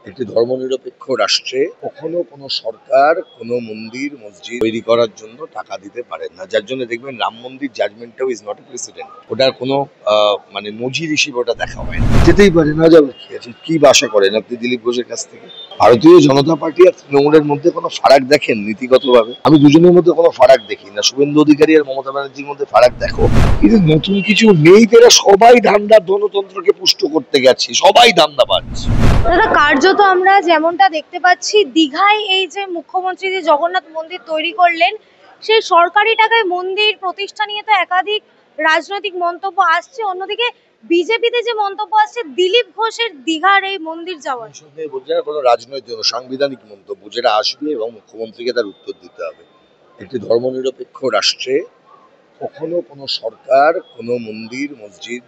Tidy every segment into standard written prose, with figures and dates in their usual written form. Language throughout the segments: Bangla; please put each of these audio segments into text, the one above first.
একটি ধর্মনিরপেক্ষ রাষ্ট্রে কখনো কোনো সরকার কোনো মন্দির মসজিদ তৈরি করার জন্য টাকা দিতে পারেন না। যার জন্য দেখবেন রাম মন্দির জাজমেন্টটাও ইজ নট এ প্রেসিডেন্ট। ওটার কোনো মানে নজির হিসেবে ওটা দেখা হয় না। যেতেই পারে, না যাবে কি আছে? কি আশা করেন আপনি দিলীপ ঘোষের কাছ থেকে? ভারতীয় জনতা পার্টি আর তৃণমূলের মধ্যে কোনো ফারাক দেখেন নীতিগতভাবে? আমি দুজনের মধ্যে কোনো ফারাক দেখি না। শুভেন্দু অধিকারী আর মমতা ব্যানার্জির মধ্যে ফারাক দেখো। কিন্তু নতুন কিছু নেই, তারা সবাই ধান্দার গণতন্ত্রকে পুষ্ট করতে গেছে, সবাই ধান্দাবাজ। দাদা, কার্যত আমরা যেমনটা দেখতে পাচ্ছি, দীঘায় এই যে মুখ্যমন্ত্রী যে জগন্নাথ মন্দির তৈরি করলেন, সেই সরকারি টাকায় মন্দির প্রতিষ্ঠা নিয়ে তো একাধিক রাজনৈতিক মন্তব্য আসছে। অন্যদিকে বিজেপিতে যে মন্তব্য আসছে দিলীপ ঘোষের দীঘার এই মন্দির যাওয়ার, কোনো রাজনৈতিক সাংবিধানিক মন্তব্য যেটা আসবে এবং মুখ্যমন্ত্রীকে তার উত্তর দিতে হবে। একটি ধর্মনিরপেক্ষ রাষ্ট্রে কখনো কোনো সরকার কোনো মন্দির মসজিদ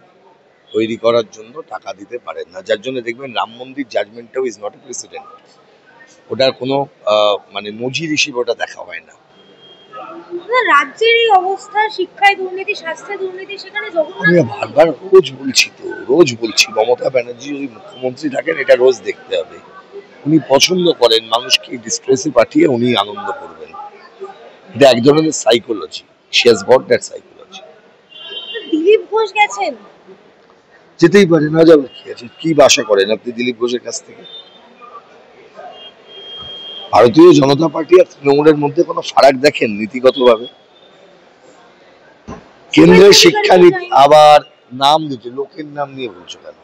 তৈরি করার জন্য টাকা দিতে পারেন না। যার জন্য দেখবেন রাম মন্দির জাজমেন্টটাও ইজ নট এ প্রেসিডেন্ট। ওটার কোনো মানে নজির হিসেবে ওটা দেখা হয় না। রাজ্যের এই অবস্থা, শিক্ষায় দুর্নীতি, স্বাস্থ্যে দুর্নীতি, সেখানে আমি বারবার রোজ বলছি মমতা ব্যানার্জি যদি মুখ্যমন্ত্রী থাকেন এটা রোজ দেখতে হবে। উনি পছন্দ করেন মানুষকে ডিস্ট্রেসে পাঠিয়ে উনি আনন্দ করবেন। এটা এক ধরনের psychology. She has got that psychology. Dilip Ghosh গেছেন, যেতেই পারে, না যাবে কি আছে? কি আশা করেন আপনি দিলীপ ঘোষের কাছ থেকে? ভারতীয় জনতা পার্টি আর তৃণমূলের মধ্যে কোনো ফারাক দেখেন নীতিগতভাবে? কেন্দ্রের শিক্ষানীতি আবার নাম দিতে, লোকের নাম নিয়ে বলছো কেন?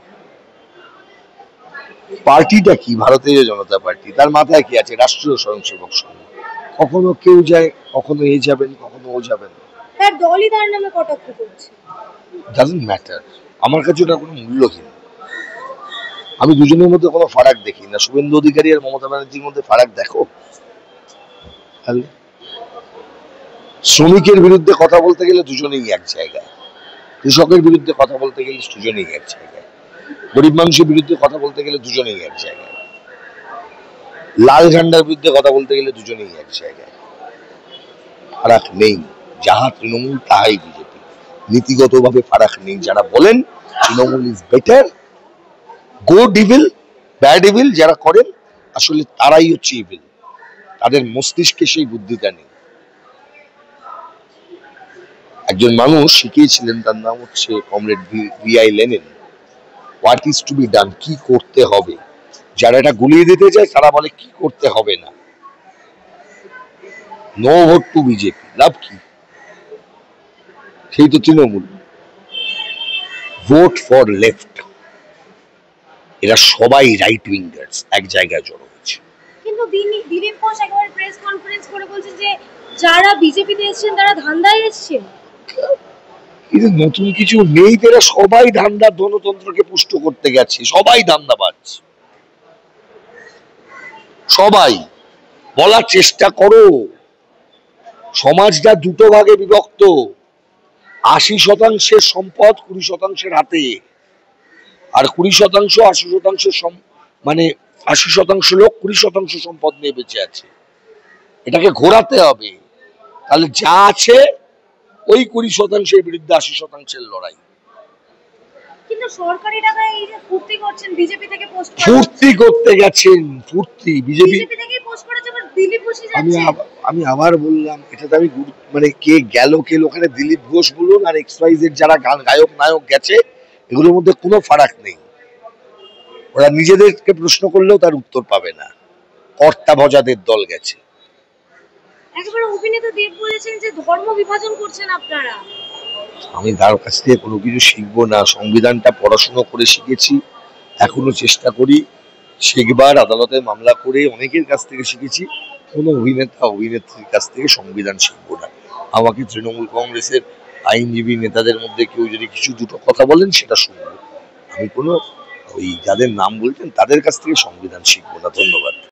পার্টিটা কি? ভারতীয় জনতা পার্টি। তার মাথায় কি আছে? রাষ্ট্রীয় স্বয়ংসেবক সংঘ। কখনো কেউ যায়, কখনো এ যাবেন, কখনো ও যাবেন। তার দলই তার নামে কটাক্ষ করছে। ডাজন্ট ম্যাটার, আমার কাছে ওটা কোনো মূল্যহীন। আমি দুজনের মধ্যে কোনো ফারাক দেখি না। শুভেন্দু অধিকারী আর মমতা ব্যানার্জির মধ্যে ফারাক দেখো। শ্রমিকের বিরুদ্ধে কথা বলতে গেলে দুজনেই এক জায়গায়, কৃষকের বিরুদ্ধে কথা বলতে গেলে দুজনেই এক জায়গায়, গরিব মানুষের বিরুদ্ধে কথা বলতে গেলে দুজনেই এক জায়গায়, লাল ঝান্ডার বিরুদ্ধে কথা বলতে গেলে দুজনেই এক জায়গায়। ফারাক নেই। যাহা তৃণমূল তাহাই বিজেপি। নীতিগতভাবে ফারাক নেই। যারা বলেন Trinamool is better, good evil, bad evil যারা করেন আসলে তারাই হচ্ছে ইভিল। তাদের মস্তিষ্কে সেই বুদ্ধিটা নেই। একজন মানুষ শিখিয়েছিলেন, তার নাম হচ্ছে comrade VI Lenin. What is to be done, কি করতে হবে। যারা এটা গুলিয়ে দিতে চায় তারা বলে কি করতে হবে না। নো ভোট টু বিজেপি, লাভ কি? সেই তো তৃণমূল। Vote for left. এরা সবাই রাইট উইঙ্গার্স এক জায়গায় জড়ো হচ্ছে। কিন্তু দিলীপ ঘোষ একবার প্রেস কনফারেন্স করে বলছে যে যারা বিজেপিতে এসেছেন তারা ধান্দায় এসেছেন। কিন্তু নতুন কিছু নেই, তারা সবাই ধান্দার গণতন্ত্রকে পুষ্ট করতে গেছে, সবাই ধান্দাবাজ। সবাই বলার চেষ্টা করো, সমাজটা দুটো ভাগে বিভক্ত। 80% সম্পদ 20% হাতে, আর 20% 80% মানে 80% লোক 20% সম্পদ নিয়ে বেঁচে আছে। এটাকে ঘোরাতে হবে। তাহলে যা আছে ওই 20%-এর বিরুদ্ধে 80%-এর লড়াই। কিন্তু সরকারি টাকায় এই যে ফুর্তি করছেন, বিজেপি থেকে পোস্ট ফুর্তি করতে গেছেন, ফুর্তি বিজেপি থেকে পোস্ট করেছে, আবার দিলীপ ঘোষই যাচ্ছে। আমি আবার বললাম, এটাতে আমি মানে কে গেল কে ওখানে দিলীপ ঘোষ বলুন আর XYZ যারা গায়ক নায়ক গেছে, এগুলোর মধ্যে কোনো ফারাক নেই। ওরা নিজেদেরকে প্রশ্ন করলেও তার উত্তর পাবে না। কর্তা ভজাদের দল গেছে। একেবারে অভিনেতা দেব বলেছেন যে ধর্ম বিভাজন করছেন আপনারা। আমি তার কাছ থেকে কোনো কিছু শিখবো না। সংবিধানটা পড়াশোনা করে শিখেছি, এখনো চেষ্টা করি শিখবার। আদালতে মামলা করে অনেকের কাছ থেকে শিখেছি। কোনো অভিনেত্রীর কাছ থেকে সংবিধান শিখবো না। আমাকে তৃণমূল কংগ্রেসের আইনজীবী নেতাদের মধ্যে কেউ যদি কিছু দুটো কথা বলেন সেটা শুনবো। আমি কোনো ওই যাদের নাম বলছেন তাদের কাছ থেকে সংবিধান শিখবো না। ধন্যবাদ।